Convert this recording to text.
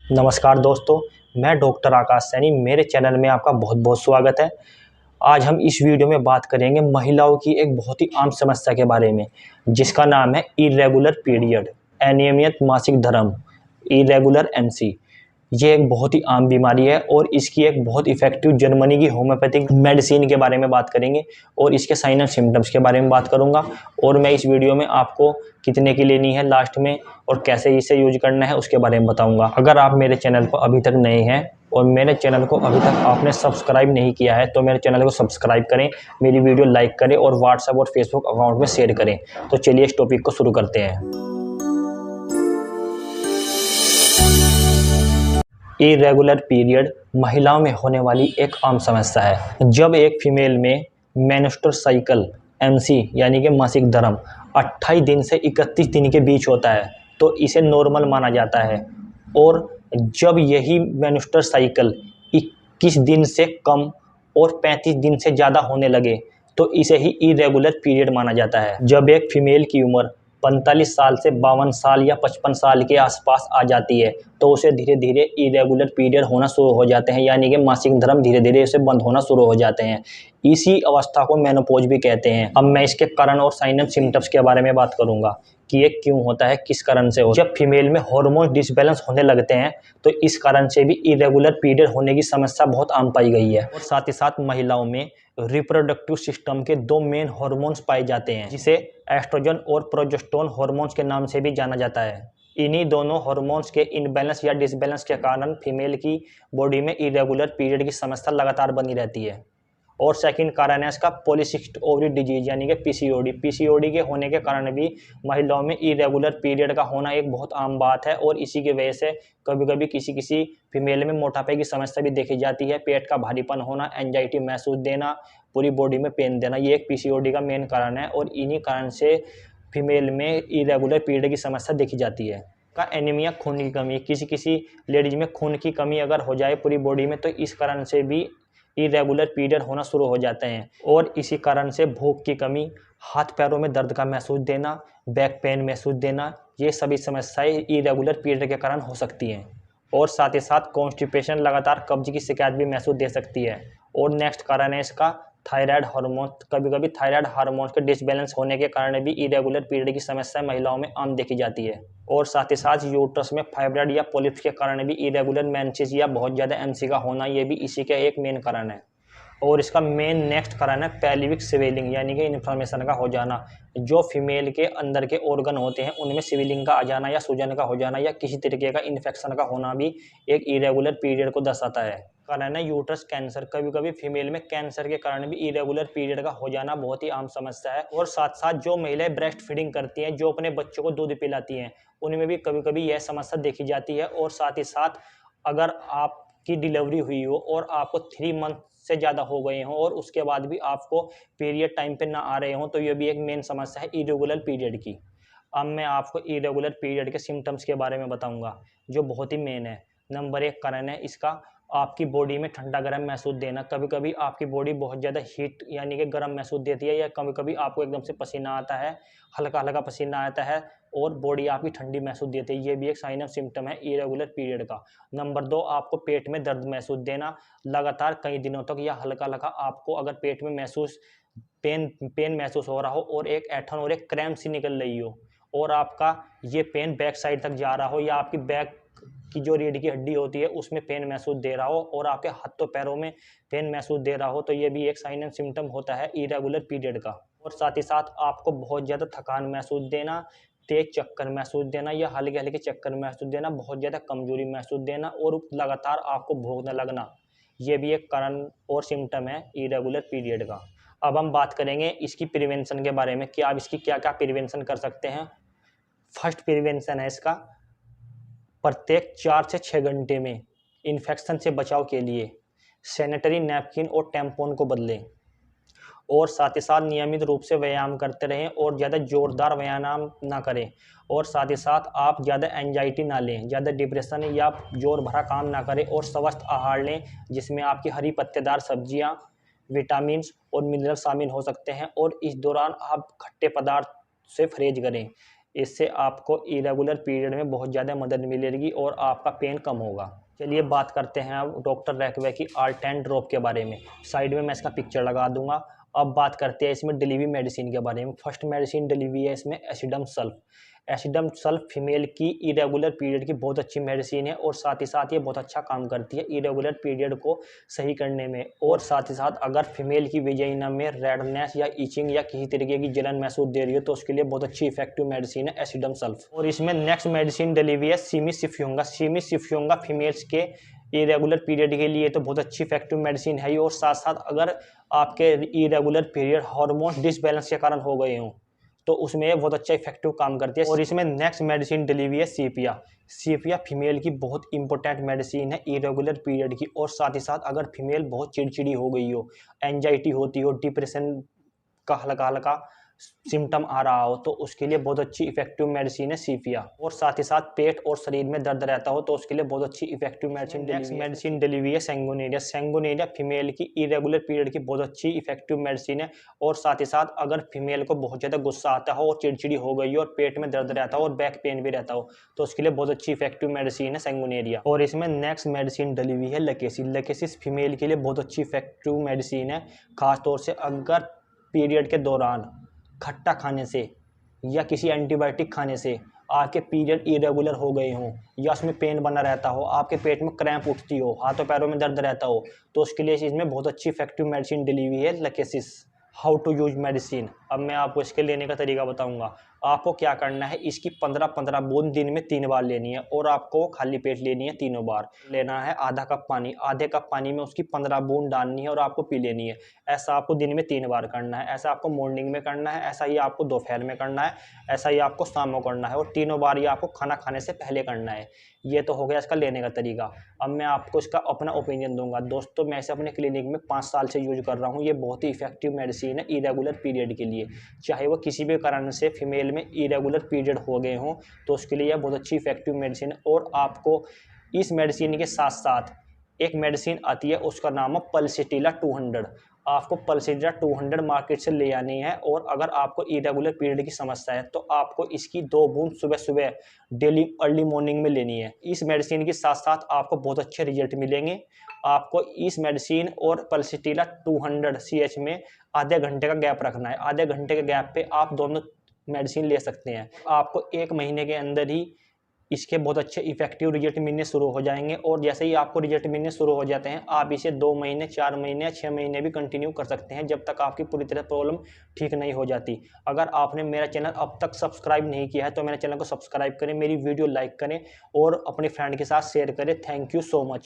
नमस्कार दोस्तों, मैं डॉक्टर आकाश सैनी। मेरे चैनल में आपका बहुत बहुत स्वागत है। आज हम इस वीडियो में बात करेंगे महिलाओं की एक बहुत ही आम समस्या के बारे में, जिसका नाम है इरेगुलर पीरियड, अनियमित मासिक धर्म, इरेगुलर एमसी। ये एक बहुत ही आम बीमारी है और इसकी एक बहुत इफेक्टिव जर्मनी की होम्योपैथिक मेडिसिन के बारे में बात करेंगे और इसके साइन एंड सिम्टम्स के बारे में बात करूंगा। और मैं इस वीडियो में आपको कितने की लेनी है लास्ट में और कैसे इसे यूज करना है उसके बारे में बताऊंगा। अगर आप मेरे चैनल पर अभी तक नए हैं और मेरे चैनल को अभी तक आपने सब्सक्राइब नहीं किया है तो मेरे चैनल को सब्सक्राइब करें, मेरी वीडियो लाइक करें और व्हाट्सएप और फेसबुक अकाउंट में शेयर करें। तो चलिए इस टॉपिक को शुरू करते हैं। इरेगुलर पीरियड महिलाओं में होने वाली एक आम समस्या है। जब एक फीमेल में मेंस्ट्रुअल साइकिल एमसी यानी कि मासिक धर्म 28 दिन से 31 दिन के बीच होता है तो इसे नॉर्मल माना जाता है। और जब यही मेंस्ट्रुअल साइकिल 21 दिन से कम और 35 दिन से ज़्यादा होने लगे तो इसे ही इरेगुलर पीरियड माना जाता है। जब एक फीमेल की उम्र 45 साल से 52 साल या 55 साल के आसपास आ जाती है तो उसे धीरे धीरे इरेगुलर पीरियड होना शुरू हो जाते हैं, यानी कि मासिक धर्म धीरे धीरे उसे बंद होना शुरू हो जाते हैं। इसी अवस्था को मेनोपॉज भी कहते हैं। अब मैं इसके कारण और साइन एंड सिम्टम्स के बारे में बात करूंगा कि ये क्यों होता है, किस कारण से हो। जब फीमेल में हार्मोन डिसबैलेंस होने लगते हैं तो इस कारण से भी इरेगुलर पीरियड होने की समस्या बहुत आम पाई गई है। और साथ ही साथ महिलाओं में रिप्रोडक्टिव सिस्टम के दो मेन हार्मोन्स पाए जाते हैं, जिसे एस्ट्रोजन और प्रोजेस्टेरोन हार्मोन्स के नाम से भी जाना जाता है। इन्हीं दोनों हार्मोन्स के इनबैलेंस या डिसबैलेंस के कारण फीमेल की बॉडी में इरेगुलर पीरियड की समस्या लगातार बनी रहती है। और सेकंड कारण है इसका पॉलीसिस्टिक ओवरी डिजीज यानी कि पीसीओडी। पीसीओडी के होने के कारण भी महिलाओं में इरेगुलर पीरियड का होना एक बहुत आम बात है और इसी की वजह से कभी कभी किसी किसी फीमेल में मोटापे की समस्या भी देखी जाती है। पेट का भारीपन होना, एंजाइटी महसूस देना, पूरी बॉडी में पेन देना, ये एक पीसीओडी का मेन कारण है। और इन्हीं कारण से फीमेल में इरेगुलर पीरियड की समस्या देखी जाती है। का एनीमिया, खून की कमी, किसी किसी लेडीज में खून की कमी अगर हो जाए पूरी बॉडी में तो इस कारण से भी इरेगुलर पीरियड होना शुरू हो जाते हैं। और इसी कारण से भूख की कमी, हाथ पैरों में दर्द का महसूस देना, बैक पेन महसूस देना, ये सभी समस्याएं इरेगुलर पीरियड के कारण हो सकती हैं। और साथ ही साथ कॉन्स्टिपेशन, लगातार कब्ज की शिकायत भी महसूस दे सकती है। और नेक्स्ट कारण है इसका थायराइड हार्मोन। कभी कभी थायराइड हार्मोन के डिसबैलेंस होने के कारण भी इरेगुलर पीरियड की समस्या महिलाओं में आम देखी जाती है। और साथ ही साथ यूट्रस में फाइब्रॉइड या पॉलिप्स के कारण भी इरेगुलर मेंसेस या बहुत ज़्यादा एमसी का होना, ये भी इसी का एक मेन कारण है। और इसका मेन नेक्स्ट कारण है पेल्विक स्वेलिंग यानी कि इन्फ्लेमेशन का हो जाना। जो फीमेल के अंदर के ऑर्गन होते हैं उनमें स्वेलिंग का आ जाना या सूजन का हो जाना या किसी तरीके का इन्फेक्शन का होना भी एक इरेगुलर पीरियड को दर्शाता है। कारण है यूट्रस कैंसर। कभी कभी फीमेल में कैंसर के कारण भी इरेगुलर पीरियड का हो जाना बहुत ही आम समस्या है। और साथ साथ जो महिलाएं ब्रेस्ट फीडिंग करती हैं, जो अपने बच्चों को दूध पिलाती हैं, उनमें भी कभी कभी यह समस्या देखी जाती है। और साथ ही साथ अगर आपकी डिलीवरी हुई हो और आपको 3 मंथ से ज़्यादा हो गए हों और उसके बाद भी आपको पीरियड टाइम पे ना आ रहे हों तो ये भी एक मेन समस्या है इरेगुलर पीरियड की। अब मैं आपको इरेगुलर पीरियड के सिम्टम्स के बारे में बताऊंगा जो बहुत ही मेन है। नंबर 1 कारण है इसका आपकी बॉडी में ठंडा गर्म महसूस देना। कभी कभी आपकी बॉडी बहुत ज़्यादा हीट यानी कि गर्म महसूस देती है या कभी कभी आपको एकदम से पसीना आता है, हल्का हल्का पसीना आता है और बॉडी आपकी ठंडी महसूस देती है। ये भी एक साइन ऑफ सिम्टम है इरेगुलर पीरियड का। नंबर 2, आपको पेट में दर्द महसूस देना लगातार कई दिनों तक या हल्का हल्का आपको अगर पेट में महसूस पेन महसूस हो रहा हो और एक ऐंठन और एक क्रैम्प सी निकल रही हो और आपका ये पेन बैक साइड तक जा रहा हो या आपकी बैक की जो रीढ़ की हड्डी होती है उसमें पेन महसूस दे रहा हो और आपके हाथों पैरों में पेन महसूस दे रहा हो तो ये भी एक साइन एंड सिम्टम होता है इरेगुलर पीरियड का। और साथ ही साथ आपको बहुत ज़्यादा थकान महसूस देना, तेज चक्कर महसूस देना या हल्के हल्के चक्कर महसूस देना, बहुत ज़्यादा कमजोरी महसूस देना और लगातार आपको भूख न लगना, ये भी एक कारण और सिम्टम है इरेगुलर पीरियड का। अब हम बात करेंगे इसकी प्रिवेंशन के बारे में कि आप इसकी क्या क्या प्रिवेंशन कर सकते हैं। फर्स्ट प्रिवेंशन है इसका, प्रत्येक 4 से 6 घंटे में इन्फेक्शन से बचाव के लिए सैनिटरी नैपकिन और टैम्पॉन को बदलें। और साथ ही साथ नियमित रूप से व्यायाम करते रहें और ज़्यादा जोरदार व्यायाम ना करें। और साथ ही साथ आप ज़्यादा एंजाइटी ना लें, ज़्यादा डिप्रेशन या जोर भरा काम ना करें और स्वस्थ आहार लें जिसमें आपकी हरी पत्तेदार सब्जियां, विटामिन और मिनरल शामिल हो सकते हैं। और इस दौरान आप खट्टे पदार्थ से परहेज करें। इससे आपको इरेगुलर पीरियड में बहुत ज़्यादा मदद मिलेगी और आपका पेन कम होगा। चलिए बात करते हैं अब डॉक्टर रैकवे की R10 ड्रॉप के बारे में। साइड में मैं इसका पिक्चर लगा दूंगा। अब बात करते हैं इसमें डिलीवरी मेडिसिन के बारे में। फर्स्ट मेडिसिन डिलीवरी है इसमें एसिडम सल्फ। एसिडम सल्फ फीमेल की इरेगुलर पीरियड की बहुत अच्छी मेडिसिन है और साथ ही साथ ये बहुत अच्छा काम करती है इरेगुलर पीरियड को सही करने में। और साथ ही साथ अगर फीमेल की वेजाइना में रेडनेस या इचिंग या किसी तरीके की जलन महसूस दे रही है तो उसके लिए बहुत अच्छी इफेक्टिव मेडिसिन है एसिडम सल्फ। और इसमें नेक्स्ट मेडिसिन डिलीवरी है सिमिसिफ्यूंगा। सिमिसिफ्यूंगा फीमेल्स के इरेगुलर पीरियड के लिए तो बहुत अच्छी इफेक्टिव मेडिसिन है। और साथ साथ अगर आपके इरेगुलर पीरियड हार्मोन डिसबैलेंस के कारण हो गए हों तो उसमें ये बहुत अच्छा इफेक्टिव काम करती है। और इसमें नेक्स्ट मेडिसिन डिलीवरी है सीपिया। सीपिया फीमेल की बहुत इंपॉर्टेंट मेडिसिन है इरेगुलर पीरियड की। और साथ ही साथ अगर फीमेल बहुत चिड़चिड़ी हो गई हो, एंजाइटी होती हो, डिप्रेशन का हल्का हल्का सिम्टम आ रहा हो तो उसके लिए बहुत अच्छी इफेक्टिव मेडिसिन है सीपिया। और साथ ही साथ पेट और शरीर में दर्द रहता हो तो उसके लिए बहुत अच्छी effective medicine next medicine delivery है सैंगोनेरिया। सैंगोनेरिया फीमेल की इरेगुलर पीरियड की बहुत अच्छी इफेक्टिव मेडिसिन है। और साथ ही साथ अगर फीमेल को बहुत ज़्यादा गुस्सा आता हो और चिड़चिड़ी हो गई हो और पेट में दर्द रहता हो और बैक पेन भी रहता हो तो उसके लिए बहुत अच्छी इफेक्टिव मेडिसिन है सैंगोनेरिया। और इसमें नेक्स्ट मेडिसिन डिलीवरी है लकेसी। लकेसिस फीमेल के लिए बहुत अच्छी इफेक्टिव मेडिसिन है। खासतौर से अगर पीरियड के दौरान खट्टा खाने से या किसी एंटीबायोटिक खाने से आपके पीरियड इरेगुलर हो गए हों या उसमें पेन बना रहता हो, आपके पेट में क्रैम्प उठती हो, हाथों पैरों में दर्द रहता हो तो उसके लिए इसमें बहुत अच्छी इफेक्टिव मेडिसिन डिलीवरी है Lachesis. How to use medicine. अब मैं आपको इसके लेने का तरीका बताऊंगा। आपको क्या करना है, इसकी 15-15 बूंद दिन में 3 बार लेनी है और आपको खाली पेट लेनी है तीनों बार। लेना है आधा कप पानी, आधे कप पानी में उसकी 15 बूंद डालनी है और आपको पी लेनी है। ऐसा आपको दिन में 3 बार करना है। ऐसा आपको मॉर्निंग में करना है, ऐसा ही आपको दोपहर में करना है, ऐसा ही आपको शाम को करना है और तीनों बार ये आपको खाना खाने से पहले करना है। ये तो हो गया इसका लेने का तरीका। अब मैं आपको इसका अपना ओपिनियन दूंगा। दोस्तों मैं इसे अपने क्लिनिक में 5 साल से यूज कर रहा हूँ। ये बहुत ही इफेक्टिव मेडिसिन है इरेगुलर पीरियड के लिए। चाहे वो किसी भी कारण से फीमेल में इरेगुलर पीरियड हो गए हों तो उसके लिए यह बहुत अच्छी इफेक्टिव मेडिसिन है। और आपको इस मेडिसिन के साथ साथ एक मेडिसिन आती है, उसका नाम है पल्सिटिला 200। आपको पल्सिटिला 200 मार्केट से ले आनी है। और अगर आपको इरेगुलर पीरियड की समस्या है तो आपको इसकी 2 बूंद सुबह सुबह डेली अर्ली मॉर्निंग में लेनी है। इस मेडिसिन के साथ साथ आपको बहुत अच्छे रिजल्ट मिलेंगे। आपको इस मेडिसिन और पल्सिटिला 200 CH में आधे घंटे का गैप रखना है। आधे घंटे के गैप पे आप दोनों मेडिसिन ले सकते हैं। आपको 1 महीने के अंदर ही इसके बहुत अच्छे इफेक्टिव रिजल्ट मिलने शुरू हो जाएंगे। और जैसे ही आपको रिजल्ट मिलने शुरू हो जाते हैं आप इसे 2 महीने, 4 महीने या 6 महीने भी कंटिन्यू कर सकते हैं जब तक आपकी पूरी तरह प्रॉब्लम ठीक नहीं हो जाती। अगर आपने मेरा चैनल अब तक सब्सक्राइब नहीं किया है तो मेरे चैनल को सब्सक्राइब करें, मेरी वीडियो लाइक करें और अपने फ्रेंड के साथ शेयर करें। Thank you so much.